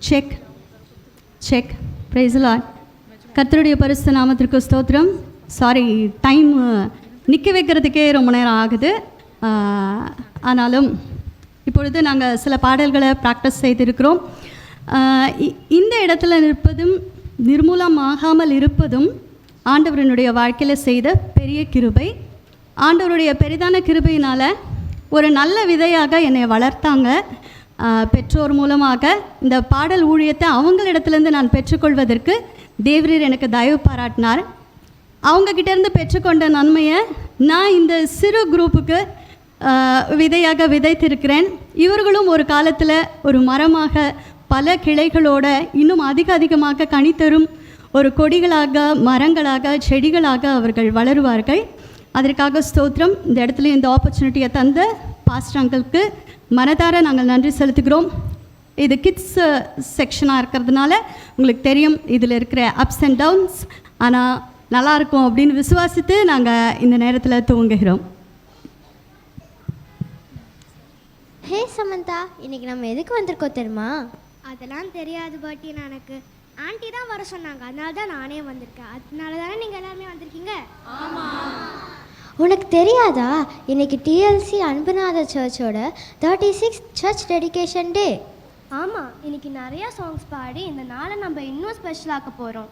Check check price Lord. கர்த்தருடைய பரிசுத்த நாமத்திற்கு ஸ்தோத்திரம். சாரி, டைம் நிற்க வைக்கிறதுக்கே ரொம்ப நேரம் ஆகுது. ஆனாலும் இப்பொழுது நாங்கள் சில பாடல்களை ப்ராக்டிஸ் செய்திருக்கிறோம். இந்த இடத்துல நிற்பதும் நிர்மூலமாகாமல் இருப்பதும் ஆண்டவரனுடைய வாழ்க்கையில் செய்த பெரிய கிருபை. ஆண்டவருடைய பெரிதான கிருபையினால் ஒரு நல்ல விதையாக என்னை வளர்த்தாங்க. பெற்றோர் மூலமாக இந்த பாடல் ஊழியத்தை அவங்களிடத்துலேருந்து நான் பெற்றுக்கொள்வதற்கு தேவரீர் எனக்கு தயவு பாராட்டினார். அவங்கக்கிட்டேருந்து பெற்றுக்கொண்ட நன்மையை நான் இந்த சிறு குரூப்புக்கு விதையாக விதைத்திருக்கிறேன். இவர்களும் ஒரு காலத்தில் ஒரு மரமாக பல கிளைகளோட இன்னும் அதிகமாக கனித்தரும் ஒரு கொடிகளாக, மரங்களாக, செடிகளாக அவர்கள் வளருவார்கள். அதற்காக ஸ்தோத்திரம். இந்த இடத்துல இந்த ஆப்பர்ச்சுனிட்டியை தந்த பாஸ்டர் அங்கிளுக்கு மனதார நாங்கள் நன்றி செலுத்துகிறோம். இது கிட்ஸ் செக்ஷனாக இருக்கிறதுனால உங்களுக்கு தெரியும் இதில் இருக்கிற அப்ஸ் அண்ட் டவுன்ஸ். ஆனால் நல்லாயிருக்கும் அப்படின்னு விசுவாசித்து நாங்கள் இந்த நேரத்தில் துவங்குகிறோம். ஹே சமந்தா, இன்னைக்கு நம்ம எதுக்கு வந்திருக்கோம் தெரியுமா? அதெல்லாம் தெரியாது பாட்டி. எனக்கு ஆண்டி தான் வர சொன்னாங்க, அதனால தான் நானே வந்திருக்கேன். அதனால தானே நீங்கள் எல்லாருமே வந்திருக்கீங்க. உனக்கு தெரியாதா, இன்னைக்கு டிஎல்சி அன்புநாத சர்ச்சோட 36 சர்ச் டெடிகேஷன் டே. ஆமாம், இன்னைக்கு நிறையா சாங்ஸ் பாடி இந்த நாளை நம்ம இன்னும் ஸ்பெஷலாக்க போகிறோம்.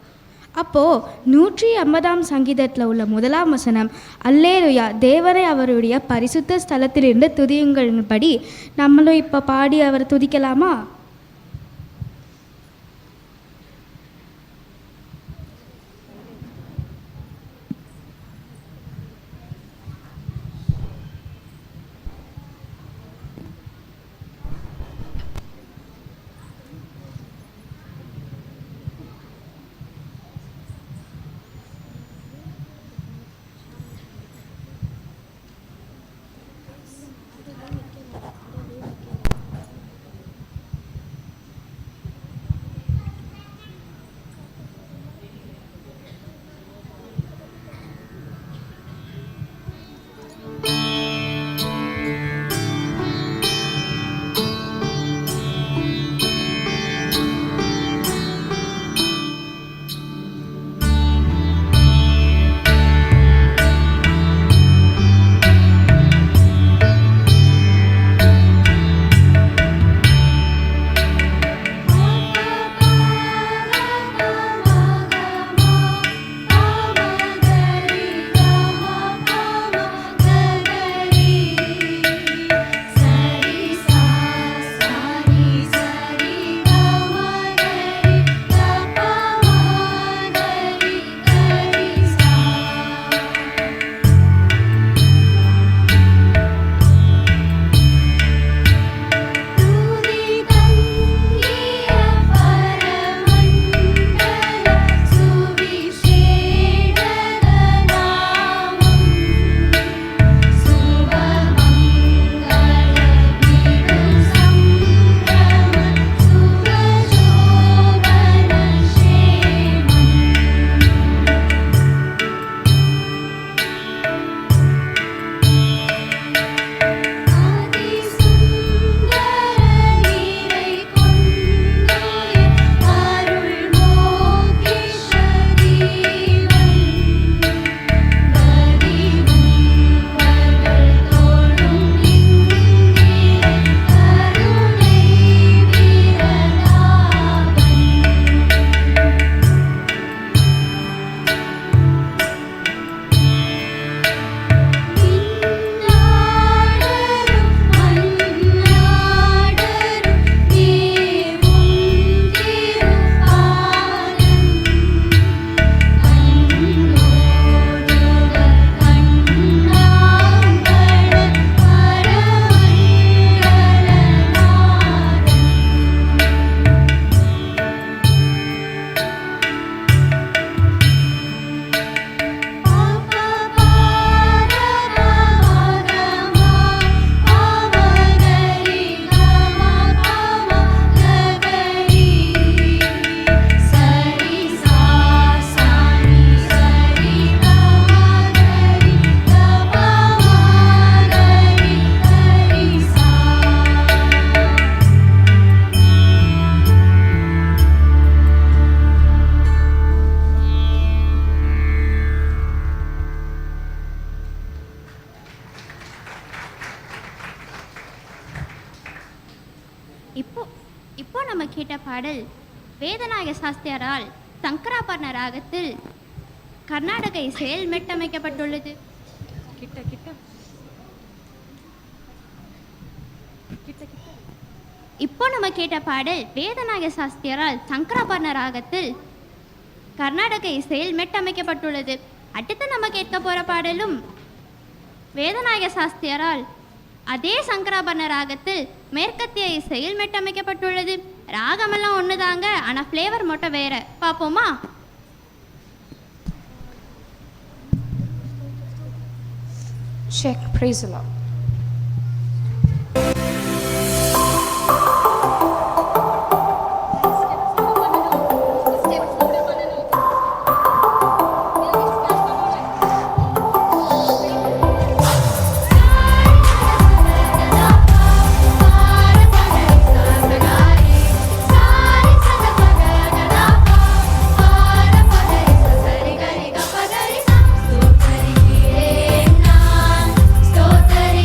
அப்போது 150ஆம் சங்கீதத்தில் உள்ள 1ஆம் வசனம், அல்லேலுயா தேவனை அவருடைய பரிசுத்த ஸ்தலத்திலிருந்து துதியுங்கள்படி நம்மளும் இப்போ பாடி அவரை துதிக்கலாமா? நம்ம கேட்ட பாடல் வேதநாயக சாஸ்திரியாரால் சங்கராபரண ராகத்தில் கர்நாடக இசையில் மெட்டமைக்கப்பட்டுள்ளது. இப்போ நம்ம கேட்ட பாடல் வேதநாயக சாஸ்திரியாரால் சங்கராபரண ராகத்தில் கர்நாடக இசையில் மெட்டமைக்கப்பட்டுள்ளது. அடுத்து நம்ம கேட்க போகிற பாடலும் வேதநாயக சாஸ்திரியாரால் அதே சங்கராபரண ராகத்தில் மேற்கத்திய இசையில் மெட்டமைக்கப்பட்டுள்ளது. ராகமெல்லாம் ஒன்று தாங்க, ஆனால் ஃப்ளேவர் மட்டும் வேறு. பார்ப்போமா? Check, praise the Lord. Stotari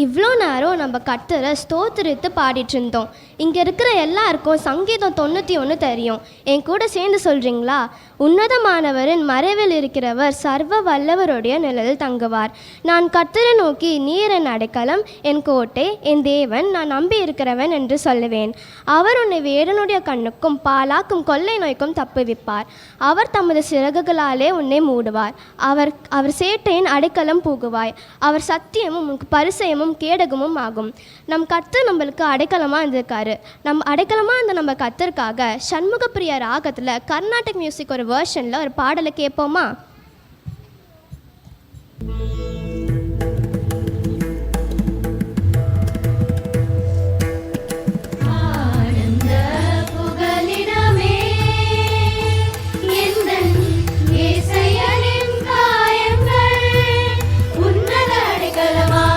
இவ்வளோ நேரம் நம்ம கர்த்தரை ஸ்தோத்திரித்து பாடிட்டு இருந்தோம். இங்கே இருக்கிற எல்லாருக்கும் சங்கீதம் 91 தெரியும். என் கூட சேர்ந்து சொல்கிறீங்களா? உன்னதமானவரின் மறைவில் இருக்கிறவர் சர்வ வல்லவருடைய நிழலில் தங்குவார். நான் கர்த்தரை நோக்கி, நீர் என் அடைக்கலம், என் கோட்டை, என் தேவன், நான் நம்பி இருக்கிறவன் என்று சொல்லுவேன். அவர் உன்னை வேடனுடைய கண்ணுக்கும் பாலாக்கும் கொள்ளை நோய்க்கும் தப்புவிப்பார். அவர் தமது சிறகுகளாலே உன்னை மூடுவார். அவர் சேட்டையின் அடைக்கலம் பூகுவாய். அவர் சத்தியமும் உனக்கு பரிசயமும் கேடகமும் ஆகும். நம் கர்த்தர் நம்மளுக்கு அடைக்கலமாக இருந்திருக்காரு. நம்ம அடைக்கலமாக இருந்த நம்ம கர்த்தருக்காக சண்முகப்பிரியா ராகத்தில் கர்நாடிக் மியூசிக் ஒரு வெர்ஷனில் ஒரு பாடலை கேட்போமா? உன்னத அடைக்கலமான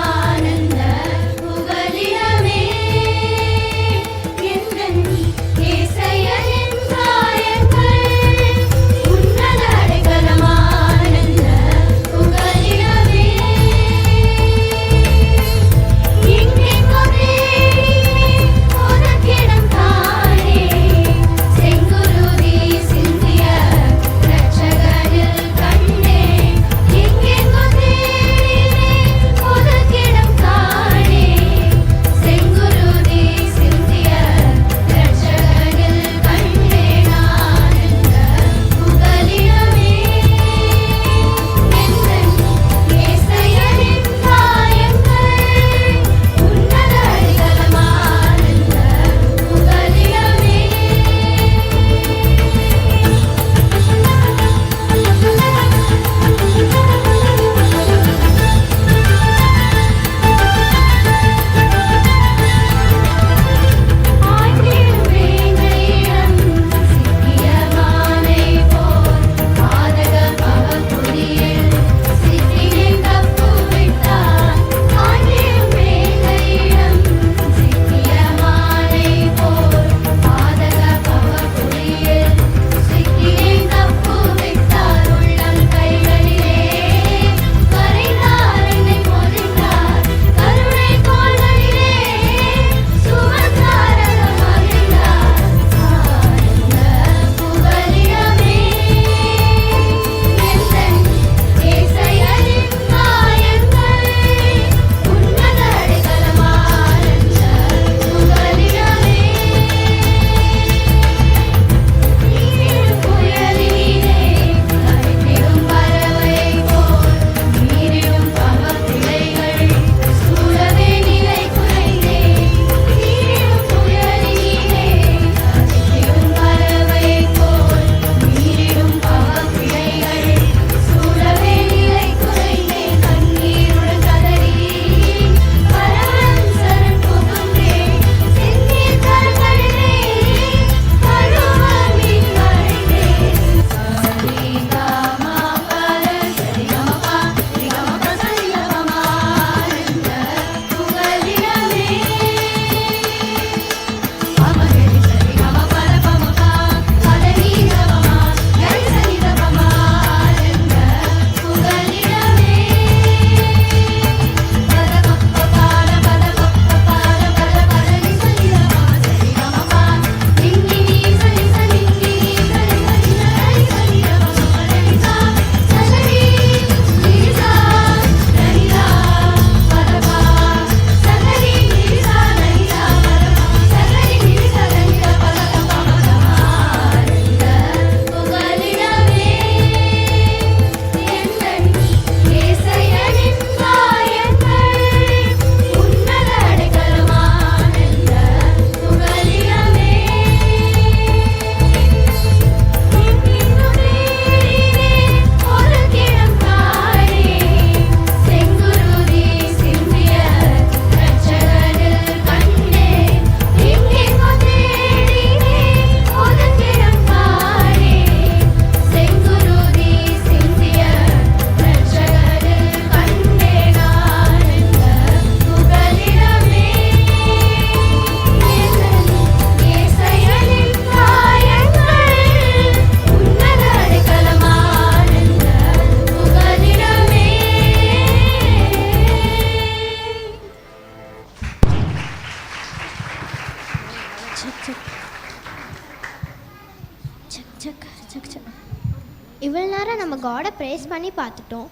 ப்ரேஸ் பண்ணி பார்த்துட்டோம்.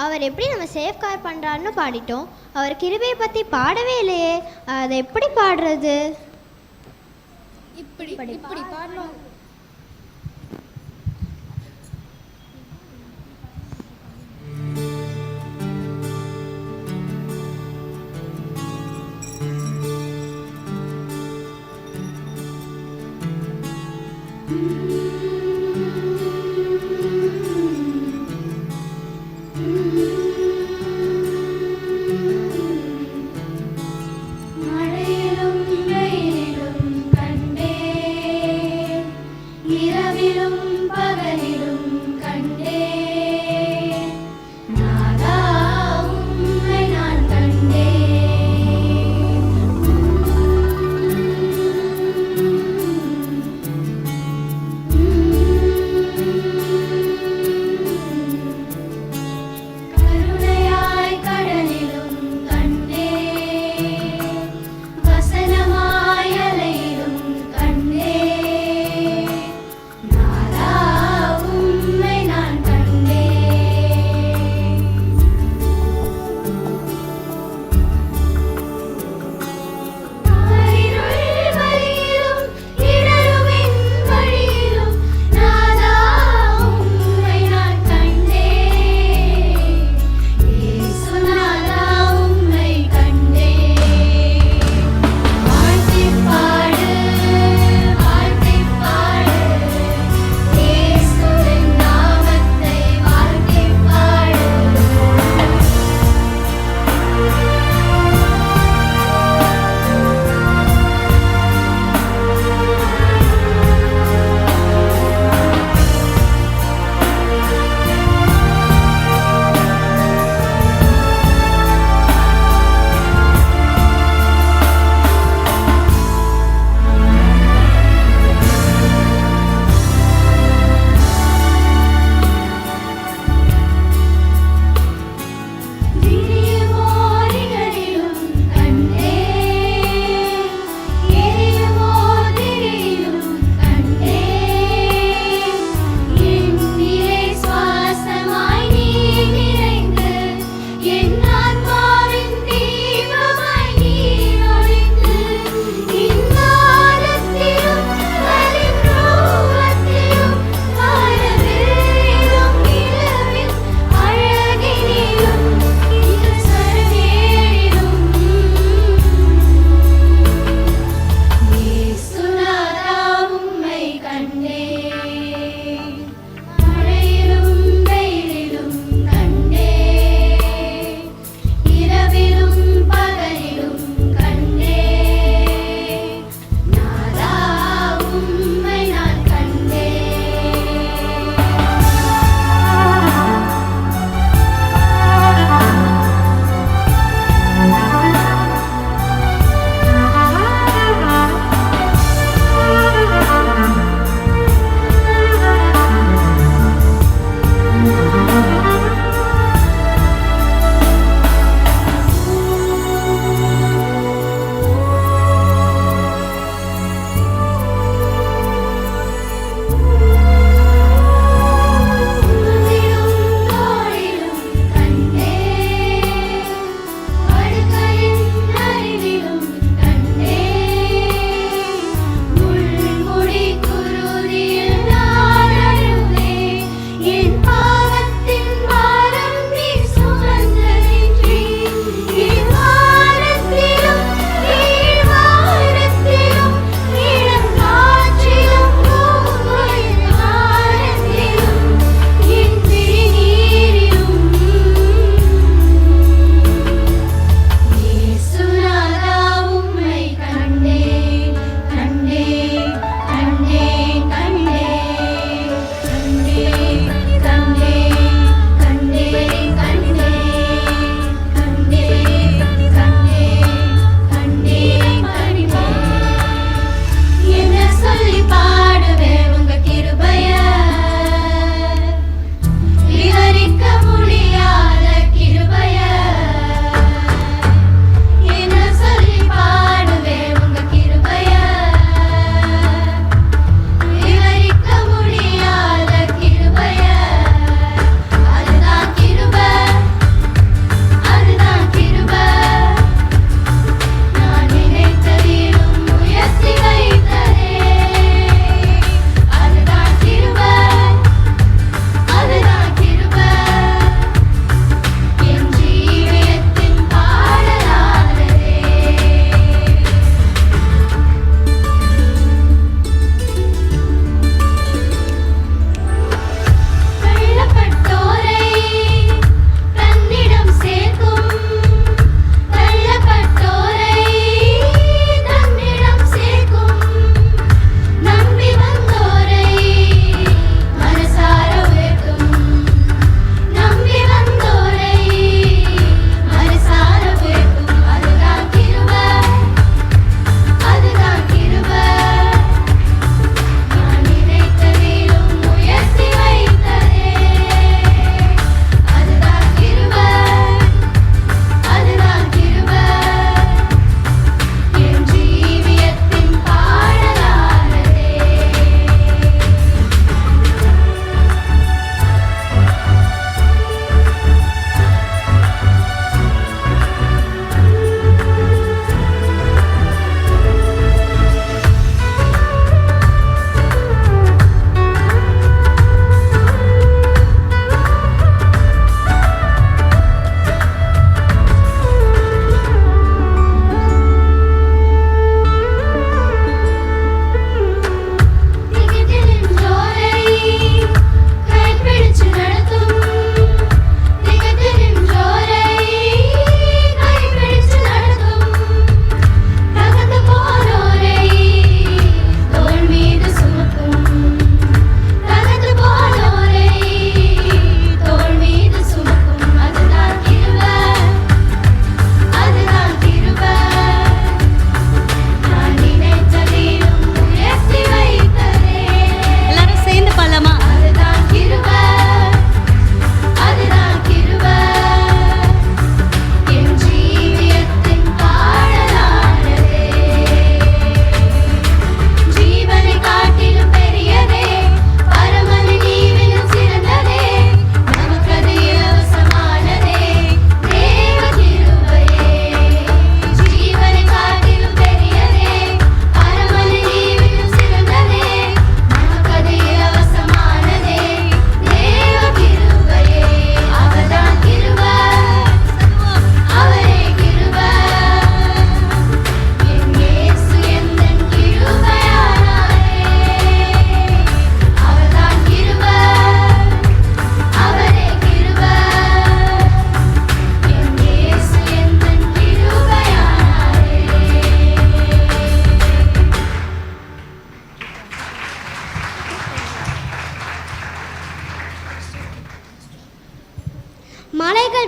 அவர் எப்படி நம்ம சேஃப்கார் பண்ணுறாருன்னு பாடிட்டோம். அவர் கிருபையை பற்றி பாடவே இல்லையே, அதை எப்படி பாடுறது? இப்படி பாடணும். மழையிலும் வெயிலும் கண்டே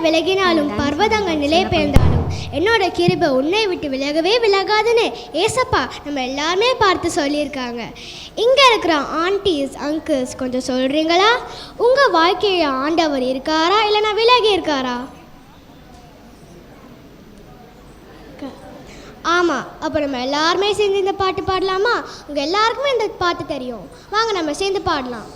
விலகினாலும் பர்வதங்கள் நிலை பெயர்ந்தாலும் என்னோட கிருபை உன்னை விட்டு விலகவே விலகாதுன்னு ஏசப்பா நம்ம எல்லாருமே பார்த்து சொல்லியிருக்காங்க. இங்கே இருக்கிற ஆண்டிஸ் அங்கிள்ஸ் கொஞ்சம் சொல்கிறீங்களா? உங்கள் வாழ்க்கையில் ஆண்டவர் இருக்காரா இல்லைனா விலகி இருக்காரா? ஆமாம். அப்போ நம்ம எல்லாருமே சேர்ந்து இந்த பாட்டு பாடலாமா? உங்கள் எல்லாருக்குமே இந்த பாட்டு தெரியும். வாங்க நம்ம சேர்ந்து பாடலாம்.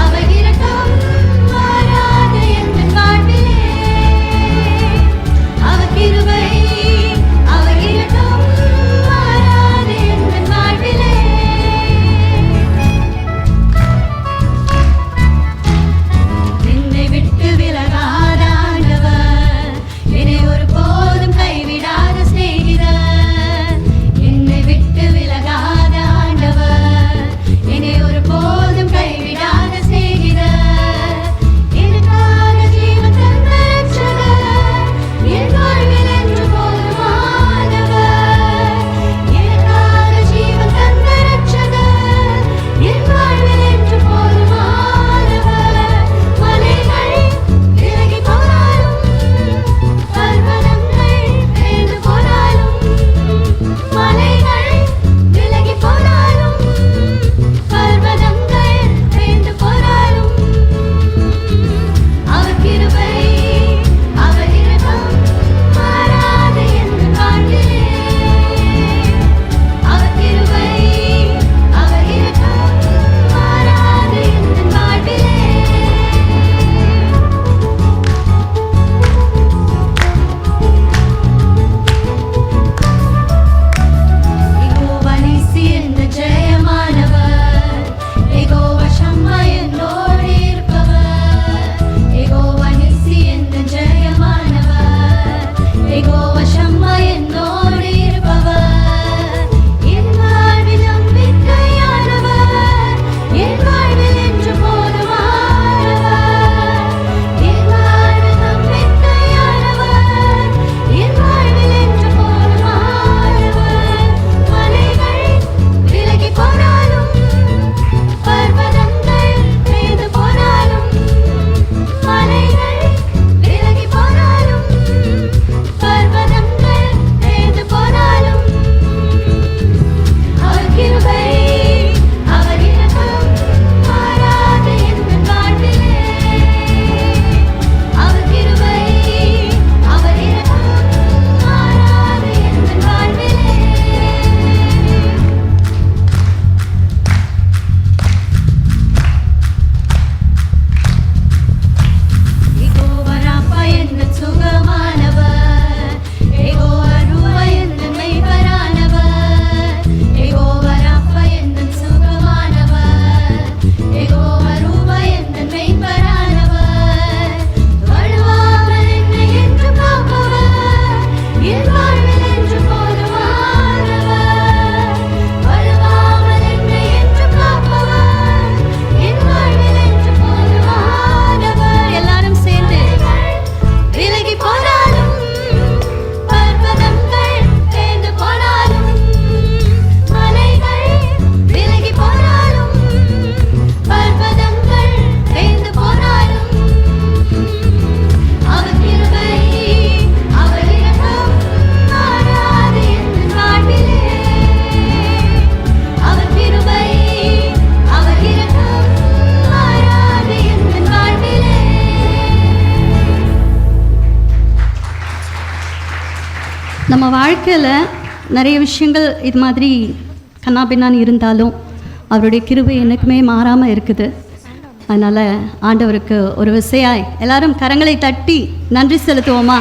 அவர் இரக்கம் மாறாத என்ற காட்டிலே நம்ம வாழ்க்கையில் நிறைய விஷயங்கள் இது மாதிரி கண்ணாபின்னான்னு இருந்தாலும் அவருடைய கிருபை என்றைக்குமே மாறாமல் இருக்குது. அதனால் ஆண்டவருக்கு ஒரு விசையாய் எல்லாரும் கரங்களை தட்டி நன்றி செலுத்துவோமா?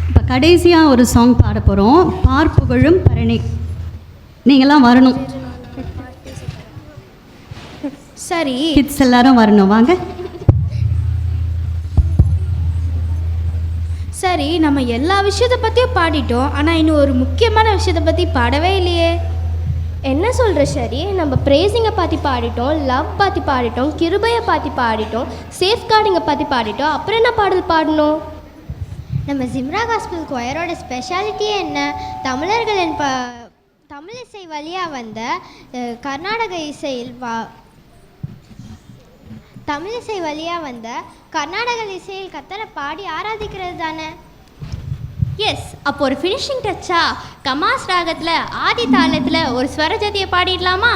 இப்போ கடைசியாக ஒரு சாங் பாட போகிறோம், பார்ப்புகழும் பரணி. நீங்களாம் வரணும், சரி கிட்ஸ் எல்லாரும் வரணும், வாங்க. சரி, நம்ம எல்லா விஷயத்தை பற்றியும் பாடிட்டோம், ஆனால் இன்னும் ஒரு முக்கியமான விஷயத்தை பற்றி பாடவே இல்லையே. என்ன சொல்கிற சரி? நம்ம ப்ரேசிங்கை பற்றி பாடிட்டோம், லவ் பற்றி பாடிட்டோம், கிருபையை பற்றி பாடிட்டோம், சேஃப் கார்டிங்கை பற்றி பாடிட்டோம். அப்புறம் என்ன பாடல் பாடணும்? நம்ம ஜிம்ரா காஸ்பல் கொயரோட ஸ்பெஷாலிட்டியே என்ன? தமிழர்களின் தமிழ் இசை வழியாக வந்த கர்நாடக இசையில் தமிழ் இசை வழியாக வந்த கர்நாடக இசையில் கத்தரை பாடி ஆராதிக்கிறது தானே. எஸ், அப்போ ஒரு ஃபினிஷிங் டச்சா கமாஸ் ராகத்தில் ஆதி தாளத்தில் ஒரு ஸ்வரஜதியை பாடிடலாமா?